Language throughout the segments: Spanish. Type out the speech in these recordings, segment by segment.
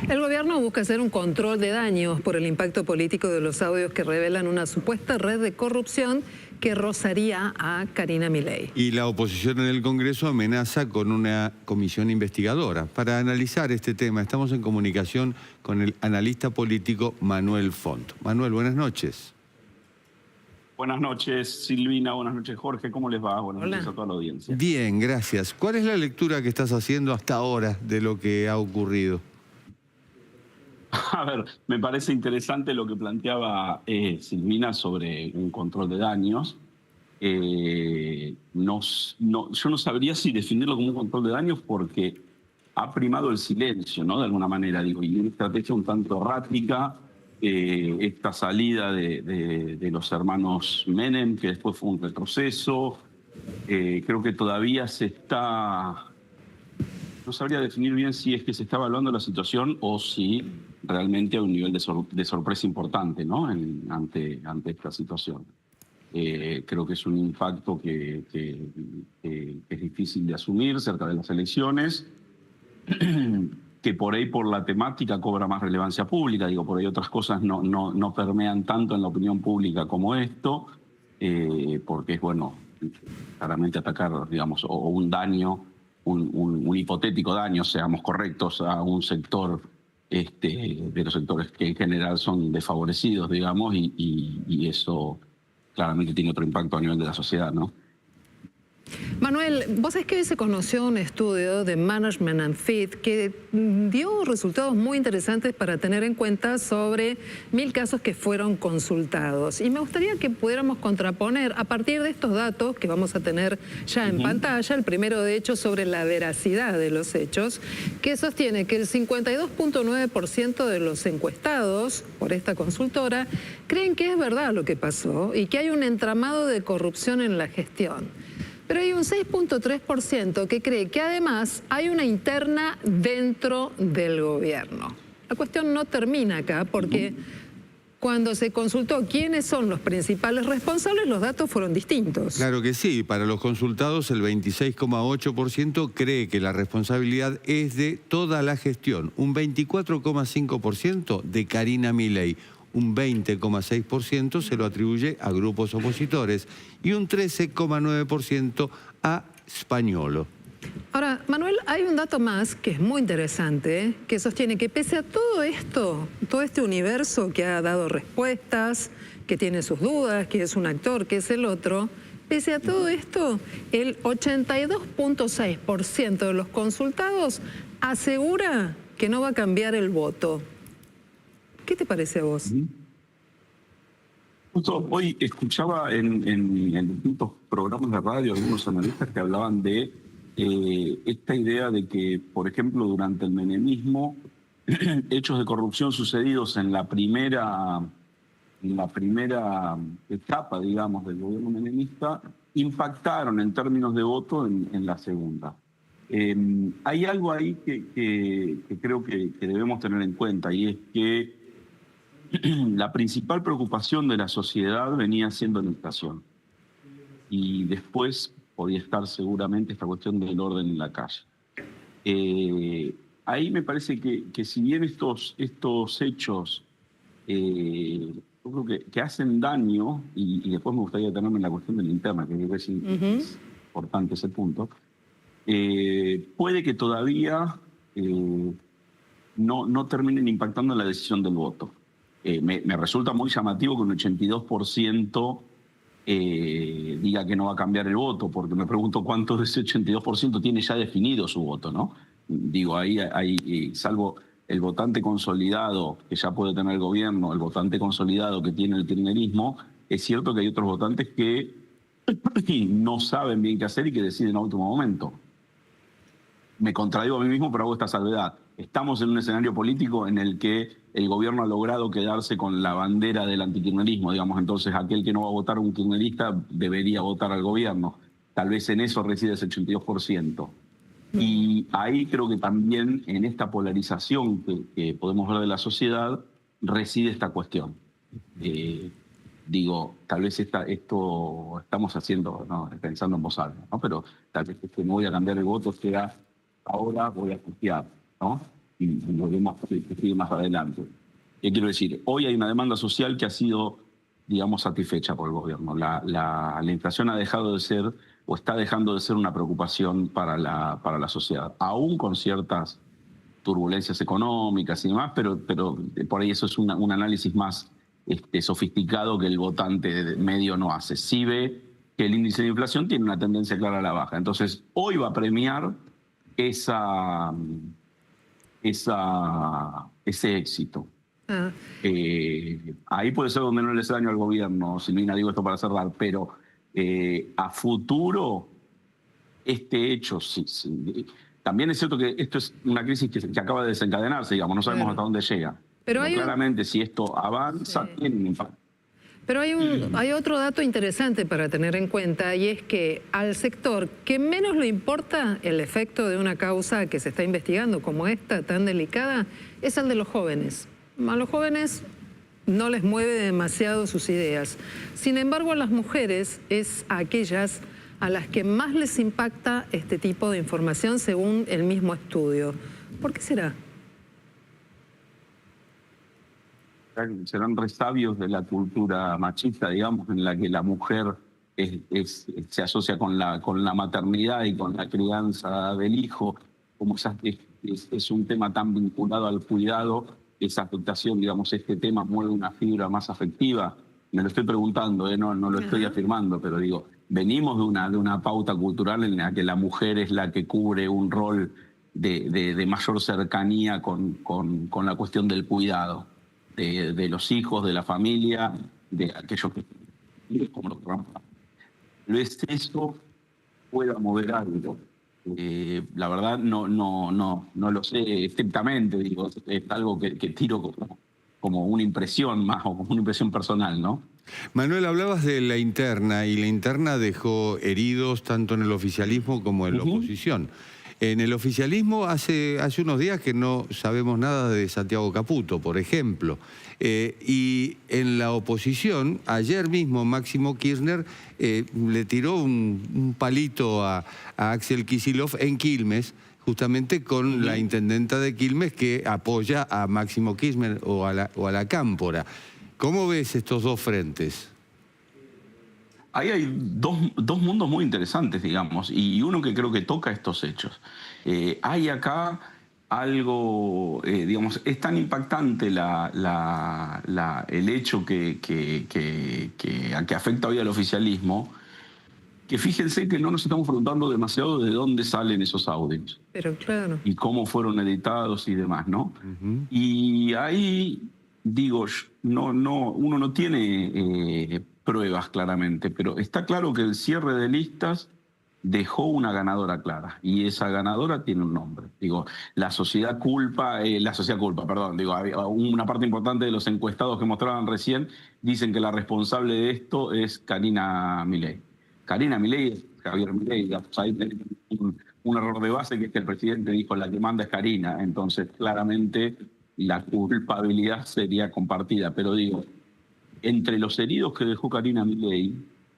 El gobierno busca hacer un control de daños por el impacto político de los audios que revelan una supuesta red de corrupción que rozaría a Karina Milei. Y la oposición en el Congreso amenaza con una comisión investigadora. Para analizar este tema estamos en comunicación con el analista político Manuel Font. Manuel, buenas noches. Buenas noches, Silvina. Buenas noches, Jorge. ¿Cómo les va? Buenas noches a toda la audiencia. Bien, gracias. ¿Cuál es la lectura que estás haciendo hasta ahora de lo que ha ocurrido? A ver, me parece interesante lo que planteaba Silvina sobre un control de daños. Yo no sabría si definirlo como un control de daños porque ha primado el silencio, ¿no? De alguna manera, digo, y una estrategia un tanto errática. Esta salida de los hermanos Menem, que después fue un retroceso. Creo que todavía se está... No sabría definir bien si es que se está evaluando la situación o si realmente hay un nivel de sorpresa importante, ¿no? ante esta situación. Creo que es un impacto que es difícil de asumir cerca de las elecciones, que por ahí por la temática cobra más relevancia pública. Digo, por ahí otras cosas no permean tanto en la opinión pública como esto, porque es, bueno, claramente atacar, digamos, o un daño, un hipotético daño, seamos correctos, a un sector de los sectores que en general son desfavorecidos, digamos, y eso claramente tiene otro impacto a nivel de la sociedad, ¿no? Manuel, vos sabés que hoy se conoció un estudio de Management and Fit que dio resultados muy interesantes para tener en cuenta sobre 1000 casos que fueron consultados. Y me gustaría que pudiéramos contraponer a partir de estos datos que vamos a tener ya en pantalla, el primero de hecho sobre la veracidad de los hechos, que sostiene que el 52.9% de los encuestados por esta consultora creen que es verdad lo que pasó y que hay un entramado de corrupción en la gestión. Pero hay un 6.3% que cree que además hay una interna dentro del gobierno. La cuestión no termina acá porque cuando se consultó quiénes son los principales responsables, los datos fueron distintos. Claro que sí. Para los consultados, el 26,8% cree que la responsabilidad es de toda la gestión. Un 24,5% de Karina Milei. Un 20,6% se lo atribuye a grupos opositores y un 13,9% a Spagnuolo. Ahora, Manuel, hay un dato más que es muy interesante, que sostiene que pese a todo esto, todo este universo que ha dado respuestas, que tiene sus dudas, que es un actor, que es el otro, pese a todo esto, el 82.6% de los consultados asegura que no va a cambiar el voto. ¿Qué te parece a vos? Justo hoy escuchaba en distintos programas de radio algunos analistas que hablaban de esta idea de que, por ejemplo, durante el menemismo, hechos de corrupción sucedidos en la primera etapa, digamos, del gobierno menemista, impactaron en términos de voto en la segunda. Hay algo ahí que creo que debemos tener en cuenta, y es que la principal preocupación de la sociedad venía siendo la inflación. Y después podía estar seguramente esta cuestión del orden en la calle. Ahí me parece que si bien estos hechos yo creo que hacen daño, y después me gustaría detenerme en la cuestión de la interna, que creo que es importante ese punto, puede que todavía no terminen impactando en la decisión del voto. Me resulta muy llamativo que un 82% diga que no va a cambiar el voto, porque me pregunto cuánto de ese 82% tiene ya definido su voto, ¿no? Digo, ahí hay, salvo el votante consolidado que ya puede tener el gobierno, el votante consolidado que tiene el kirchnerismo, es cierto que hay otros votantes que no saben bien qué hacer y que deciden a último momento. Me contradigo a mí mismo, pero hago esta salvedad. Estamos en un escenario político en el que el gobierno ha logrado quedarse con la bandera del antikirchnerismo, digamos, entonces aquel que no va a votar a un kirchnerista debería votar al gobierno. Tal vez en eso reside ese 82%. Y ahí creo que también en esta polarización que podemos ver de la sociedad reside esta cuestión. Digo, tal vez esto estamos haciendo, no, pensando en voz alta, ¿no? Pero tal vez que no voy a cambiar el voto sea ahora voy a confiar, ¿no? y lo vemos que sigue más adelante. ¿Qué quiero decir? Hoy hay una demanda social que ha sido, digamos, satisfecha por el gobierno. La inflación ha dejado de ser, o está dejando de ser una preocupación para la sociedad, aún con ciertas turbulencias económicas y demás, pero por ahí eso es un análisis más sofisticado que el votante medio no hace. Sí ve que el índice de inflación tiene una tendencia clara a la baja. Entonces, hoy va a premiar ese éxito. Ahí puede ser donde no le hace daño al gobierno, Silvina, digo esto para cerrar, pero a futuro, este hecho, sí. También es cierto que esto es una crisis que acaba de desencadenarse, digamos, no sabemos hasta dónde llega. Pero claramente, si esto avanza, tiene un impacto. Pero hay otro dato interesante para tener en cuenta, y es que al sector que menos le importa el efecto de una causa que se está investigando como esta, tan delicada, es el de los jóvenes. A los jóvenes no les mueve demasiado sus ideas. Sin embargo, a las mujeres es a aquellas a las que más les impacta este tipo de información según el mismo estudio. ¿Por qué será? Serán resabios de la cultura machista, digamos, en la que la mujer se asocia con la maternidad y con la crianza del hijo. Como es un tema tan vinculado al cuidado, esa afectación, digamos, este tema mueve una fibra más afectiva. Me lo estoy preguntando, no lo estoy afirmando, pero digo, venimos de una pauta cultural en la que la mujer es la que cubre un rol de mayor cercanía con la cuestión del cuidado. De los hijos, de la familia, de aquellos que como los programas. Lo es eso pueda mover algo. La verdad no lo sé estrictamente, digo, es algo que tiro como una impresión más, o como una impresión personal, ¿no? Manuel, hablabas de la interna, y la interna dejó heridos tanto en el oficialismo como en la oposición. En el oficialismo hace unos días que no sabemos nada de Santiago Caputo, por ejemplo. Y en la oposición, ayer mismo Máximo Kirchner le tiró un palito a Axel Kicillof en Quilmes, justamente con la intendenta de Quilmes que apoya a Máximo Kirchner o a la Cámpora. ¿Cómo ves estos dos frentes? Ahí hay dos mundos muy interesantes, digamos, y uno que creo que toca estos hechos. Hay acá algo, digamos, es tan impactante el hecho que afecta hoy al oficialismo, que fíjense que no nos estamos preguntando demasiado de dónde salen esos audios. Pero claro. Y cómo fueron editados y demás, ¿no? Y ahí, digo, uno no tiene pruebas claramente, pero está claro que el cierre de listas dejó una ganadora clara, y esa ganadora tiene un nombre. Digo, la sociedad culpa, perdón, digo, una parte importante de los encuestados que mostraban recién dicen que la responsable de esto es Karina Milei. Karina Milei es Javier Milei, ahí tenemos un error de base, que es que el presidente dijo la que manda es Karina, entonces claramente la culpabilidad sería compartida, pero digo, entre los heridos que dejó Karina Milei,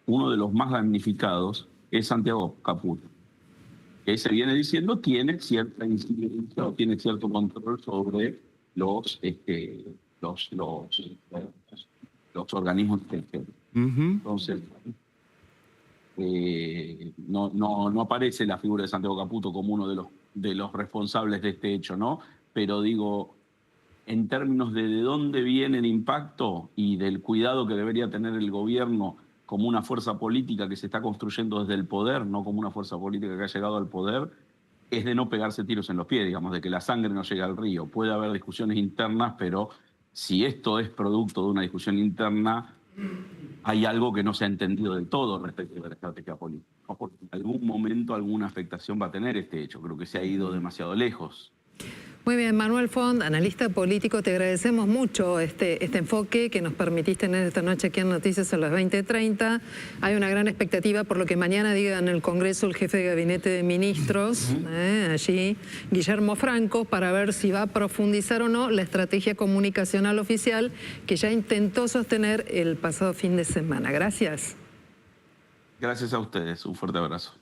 uno de los más damnificados es Santiago Caputo, que se viene diciendo tiene cierta incidencia o tiene cierto control sobre los organismos extranjeros. Entonces, no aparece la figura de Santiago Caputo como uno de los responsables de este hecho, ¿no? Pero digo, en términos de dónde viene el impacto y del cuidado que debería tener el gobierno como una fuerza política que se está construyendo desde el poder, no como una fuerza política que ha llegado al poder, es de no pegarse tiros en los pies, digamos, de que la sangre no llegue al río. Puede haber discusiones internas, pero si esto es producto de una discusión interna, hay algo que no se ha entendido del todo respecto de la estrategia política. Porque en algún momento alguna afectación va a tener este hecho. Creo que se ha ido demasiado lejos. Muy bien, Manuel Font, analista político, te agradecemos mucho este enfoque que nos permitiste tener esta noche aquí en Noticias a las 20:30. Hay una gran expectativa por lo que mañana diga en el Congreso el jefe de Gabinete de Ministros, allí, Guillermo Franco, para ver si va a profundizar o no la estrategia comunicacional oficial que ya intentó sostener el pasado fin de semana. Gracias. Gracias a ustedes. Un fuerte abrazo.